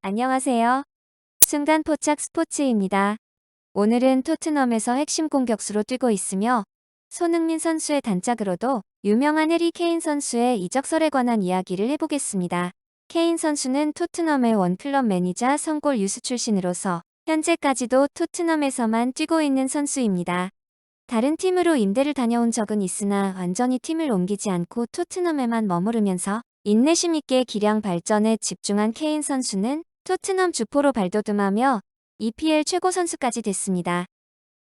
안녕하세요. 순간 포착 스포츠입니다. 오늘은 토트넘에서 핵심 공격수로 뛰고 있으며 손흥민 선수의 단짝으로도 유명한 해리 케인 선수의 이적설에 관한 이야기를 해보겠습니다. 케인 선수는 토트넘의 원클럽 매니저 성골 유스 출신으로서 현재까지도 토트넘에서만 뛰고 있는 선수입니다. 다른 팀으로 임대를 다녀온 적은 있으나 완전히 팀을 옮기지 않고 토트넘에만 머무르면서 인내심 있게 기량 발전에 집중한 케인 선수는 토트넘 주포로 발돋움하며 EPL 최고 선수까지 됐습니다.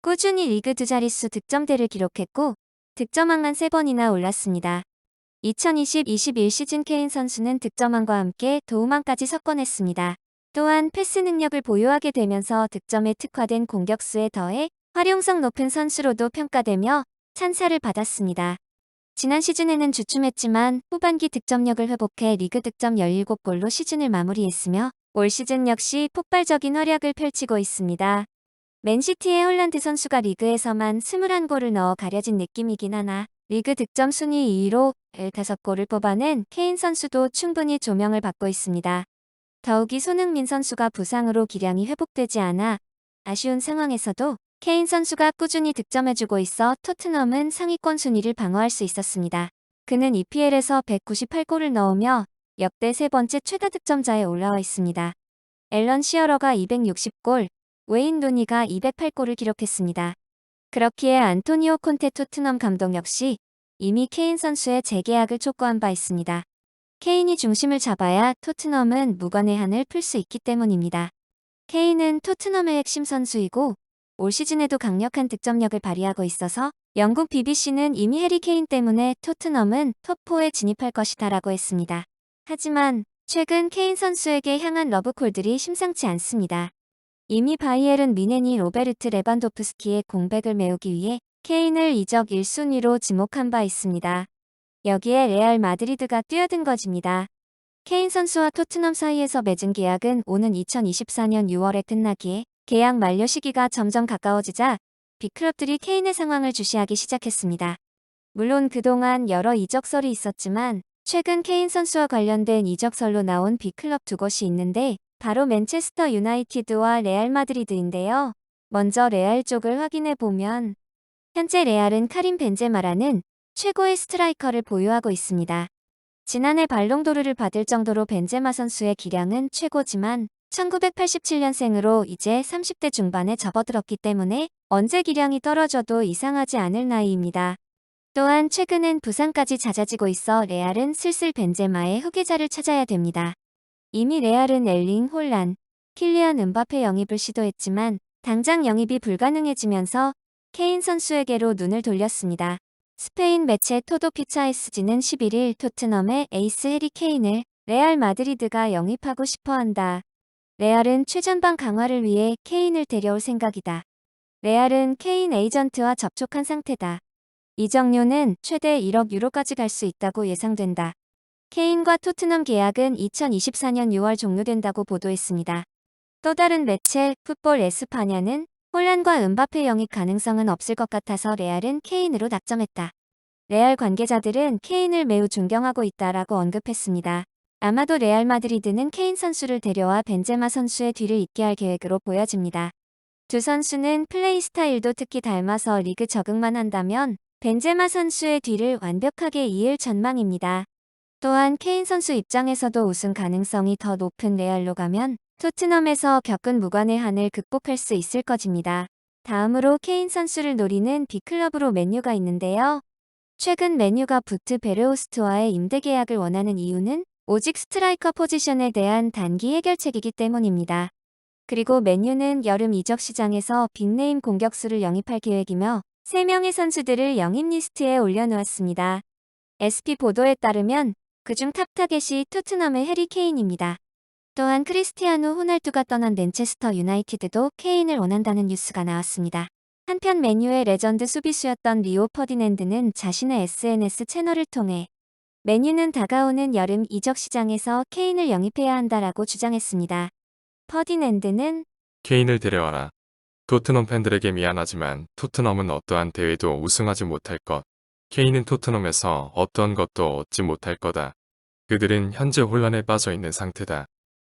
꾸준히 리그 두 자릿수 득점대를 기록했고 득점왕만 3번이나 올랐습니다. 2020-21 시즌 케인 선수는 득점왕과 함께 도움왕까지 석권했습니다. 또한 패스 능력을 보유하게 되면서 득점에 특화된 공격수에 더해 활용성 높은 선수로도 평가되며 찬사를 받았습니다. 지난 시즌에는 주춤했지만 후반기 득점력을 회복해 리그 득점 17골로 시즌을 마무리했으며 올 시즌 역시 폭발적인 활약을 펼치고 있습니다. 맨시티의 헐란드 선수가 리그에서만 21골을 넣어 가려진 느낌이긴 하나 리그 득점 순위 2위로 15골을 뽑아낸 케인 선수도 충분히 조명을 받고 있습니다. 더욱이 손흥민 선수가 부상으로 기량이 회복되지 않아 아쉬운 상황에서도 케인 선수가 꾸준히 득점해주고 있어 토트넘은 상위권 순위를 방어할 수 있었습니다. 그는 EPL에서 198골을 넣으며 역대 세 번째 최다 득점자에 올라와 있습니다. 앨런 시어러가 260골, 웨인 루니가 208골을 기록했습니다. 그렇기에 안토니오 콘테 토트넘 감독 역시 이미 케인 선수의 재계약을 촉구한 바 있습니다. 케인이 중심을 잡아야 토트넘은 무관의 한을 풀 수 있기 때문입니다. 케인은 토트넘의 핵심 선수이고 올 시즌에도 강력한 득점력을 발휘하고 있어서 영국 BBC는 이미 해리 케인 때문에 토트넘은 톱4에 진입할 것이다라고 했습니다. 하지만 최근 케인 선수에게 향한 러브콜들이 심상치 않습니다. 이미 바이에른 뮌헨이 로베르트 레반도프스키의 공백을 메우기 위해 케인을 이적 1순위로 지목한 바 있습니다. 여기에 레알 마드리드가 뛰어든 것입니다. 케인 선수와 토트넘 사이에서 맺은 계약은 오는 2024년 6월에 끝나기에 계약 만료 시기가 점점 가까워지자 빅클럽들이 케인의 상황을 주시하기 시작했습니다. 물론 그동안 여러 이적설이 있었지만 최근 케인 선수와 관련된 이적설로 나온 빅클럽 두 곳이 있는데 바로 맨체스터 유나이티드와 레알 마드리드인데요. 먼저 레알 쪽을 확인해 보면 현재 레알은 카림 벤제마라는 최고의 스트라이커를 보유하고 있습니다. 지난해 발롱도르를 받을 정도로 벤제마 선수의 기량은 최고지만 1987년생으로 이제 30대 중반에 접어들었기 때문에 언제 기량이 떨어져도 이상하지 않을 나이입니다. 또한 최근엔 부상까지 잦아지고 있어 레알은 슬슬 벤제마의 후계자를 찾아야 됩니다. 이미 레알은 엘링 홀란, 킬리안 은바페 영입을 시도했지만 당장 영입이 불가능해지면서 케인 선수에게로 눈을 돌렸습니다. 스페인 매체 토도 피차에스지는 11일 토트넘의 에이스 해리 케인을 레알 마드리드가 영입하고 싶어한다. 레알은 최전방 강화를 위해 케인을 데려올 생각이다. 레알은 케인 에이전트와 접촉한 상태다. 이적료는 최대 1억 유로까지 갈 수 있다고 예상된다. 케인과 토트넘 계약은 2024년 6월 종료된다고 보도했습니다. 또 다른 매체 풋볼 에스파냐는 홀란과 은바페 영입 가능성은 없을 것 같아서 레알은 케인으로 낙점했다. 레알 관계자들은 케인을 매우 존경하고 있다라고 언급했습니다. 아마도 레알 마드리드는 케인 선수를 데려와 벤제마 선수의 뒤를 잇게 할 계획으로 보여집니다. 두 선수는 플레이 스타일도 특히 닮아서 리그 적응만 한다면 벤제마 선수의 뒤를 완벽하게 이을 전망입니다. 또한 케인 선수 입장에서도 우승 가능성이 더 높은 레알로 가면 토트넘에서 겪은 무관의 한을 극복할 수 있을 것입니다. 다음으로 케인 선수를 노리는 빅클럽으로 맨유가 있는데요. 최근 맨유가 부트 베르호스트와의 임대 계약을 원하는 이유는 오직 스트라이커 포지션에 대한 단기 해결책이기 때문입니다. 그리고 맨유는 여름 이적 시장에서 빅네임 공격수를 영입할 계획이며 3명의 선수들을 영입 리스트에 올려놓았습니다. SP 보도에 따르면 그중 탑타겟이 토트넘의 해리 케인입니다. 또한 크리스티아누 호날두가 떠난 맨체스터 유나이티드도 케인을 원한다는 뉴스가 나왔습니다. 한편 맨유의 레전드 수비수였던 리오 퍼디낸드는 자신의 SNS 채널을 통해 맨유는 다가오는 여름 이적 시장에서 케인을 영입해야 한다라고 주장했습니다. 퍼디낸드는 케인을 데려와라. 토트넘 팬들에게 미안하지만 토트넘은 어떠한 대회도 우승하지 못할 것. 케인은 토트넘에서 어떤 것도 얻지 못할 거다. 그들은 현재 혼란에 빠져 있는 상태다.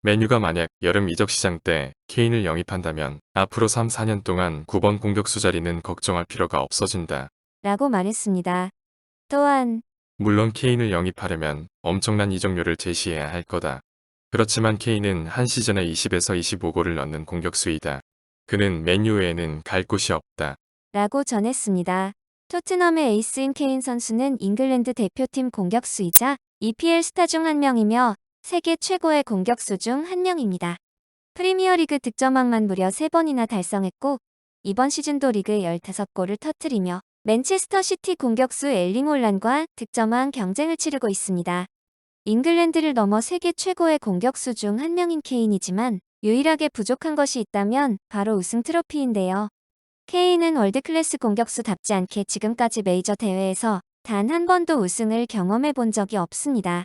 맨유가 만약 여름 이적 시장 때 케인을 영입한다면 앞으로 3, 4년 동안 9번 공격수 자리는 걱정할 필요가 없어진다. 라고 말했습니다. 또한 물론 케인을 영입하려면 엄청난 이적료를 제시해야 할 거다. 그렇지만 케인은 한 시즌에 20에서 25골을 넣는 공격수이다. 그는 맨유 외에는 갈 곳이 없다. 라고 전했습니다. 토트넘의 에이스인 케인 선수는 잉글랜드 대표팀 공격수이자 EPL 스타 중 한 명이며 세계 최고의 공격수 중 한 명입니다. 프리미어리그 득점왕만 무려 3번이나 달성했고 이번 시즌도 리그 15골을 터뜨리며 맨체스터 시티 공격수 엘링 홀란과 득점왕 경쟁을 치르고 있습니다. 잉글랜드를 넘어 세계 최고의 공격수 중 한 명인 케인이지만 유일하게 부족한 것이 있다면 바로 우승 트로피인데요. 케인은 월드클래스 공격수답지 않게 지금까지 메이저 대회에서 단 한 번도 우승을 경험해 본 적이 없습니다.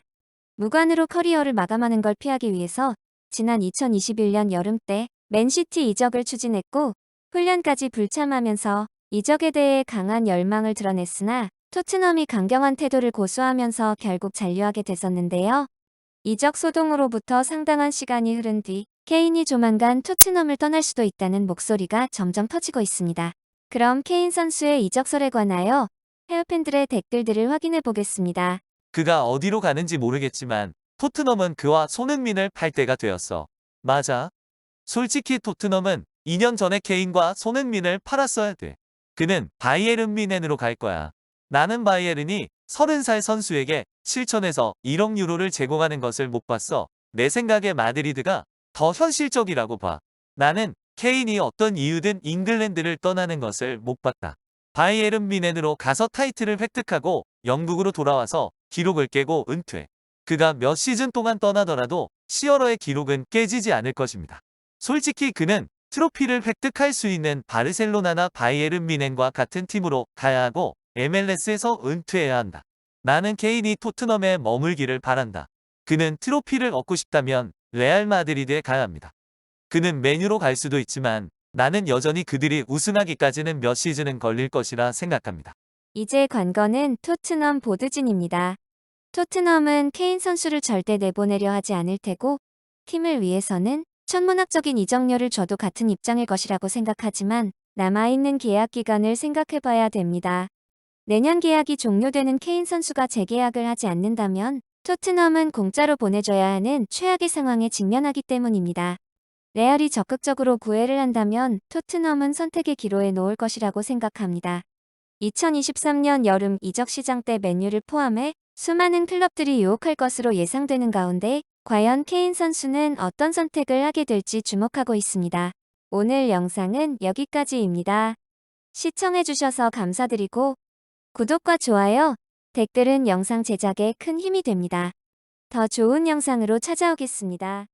무관으로 커리어를 마감하는 걸 피하기 위해서 지난 2021년 여름 때 맨시티 이적을 추진했고 훈련까지 불참하면서 이적에 대해 강한 열망을 드러냈으나 토트넘이 강경한 태도를 고수하면서 결국 잔류하게 됐었는데요. 이적 소동으로부터 상당한 시간이 흐른 뒤 케인이 조만간 토트넘을 떠날 수도 있다는 목소리가 점점 터지고 있습니다. 그럼 케인 선수의 이적설에 관하여 헤어팬들의 댓글들을 확인해 보겠습니다. 그가 어디로 가는지 모르겠지만 토트넘은 그와 손흥민을 팔 때가 되었어. 맞아. 솔직히 토트넘은 2년 전에 케인과 손흥민을 팔았어야 돼. 그는 바이에른 뮌헨으로 갈 거야. 나는 바이에른이 30살 선수에게 7천에서 1억 유로를 제공하는 것을 못 봤어. 내 생각에 마드리드가 더 현실적이라고 봐. 나는 케인이 어떤 이유든 잉글랜드를 떠나는 것을 못 봤다. 바이에른 뮌헨으로 가서 타이틀을 획득하고 영국으로 돌아와서 기록을 깨고 은퇴. 그가 몇 시즌 동안 떠나더라도 시어러의 기록은 깨지지 않을 것입니다. 솔직히 그는 트로피를 획득할 수 있는 바르셀로나나 바이에른 뮌헨과 같은 팀으로 가야 하고 MLS에서 은퇴해야 한다. 나는 케인이 토트넘에 머물기를 바란다. 그는 트로피를 얻고 싶다면 레알 마드리드에 가야 합니다. 그는 맨유로 갈 수도 있지만 나는 여전히 그들이 우승하기까지는 몇 시즌은 걸릴 것이라 생각합니다. 이제 관건은 토트넘 보드진입니다. 토트넘은 케인 선수를 절대 내보내려 하지 않을 테고 팀을 위해서는 천문학적인 이적료를 줘도 같은 입장일 것이라고 생각하지만 남아있는 계약 기간을 생각해봐야 됩니다. 내년 계약이 종료되는 케인 선수가 재계약을 하지 않는다면 토트넘은 공짜로 보내줘야 하는 최악의 상황에 직면하기 때문입니다. 레알이 적극적으로 구애를 한다면 토트넘은 선택의 기로에 놓을 것이라고 생각합니다. 2023년 여름 이적 시장 때 맨유를 포함해 수많은 클럽들이 유혹할 것으로 예상되는 가운데 과연 케인 선수는 어떤 선택을 하게 될지 주목하고 있습니다. 오늘 영상은 여기까지입니다. 시청해주셔서 감사드리고 구독과 좋아요, 댓글은 영상 제작에 큰 힘이 됩니다. 더 좋은 영상으로 찾아오겠습니다.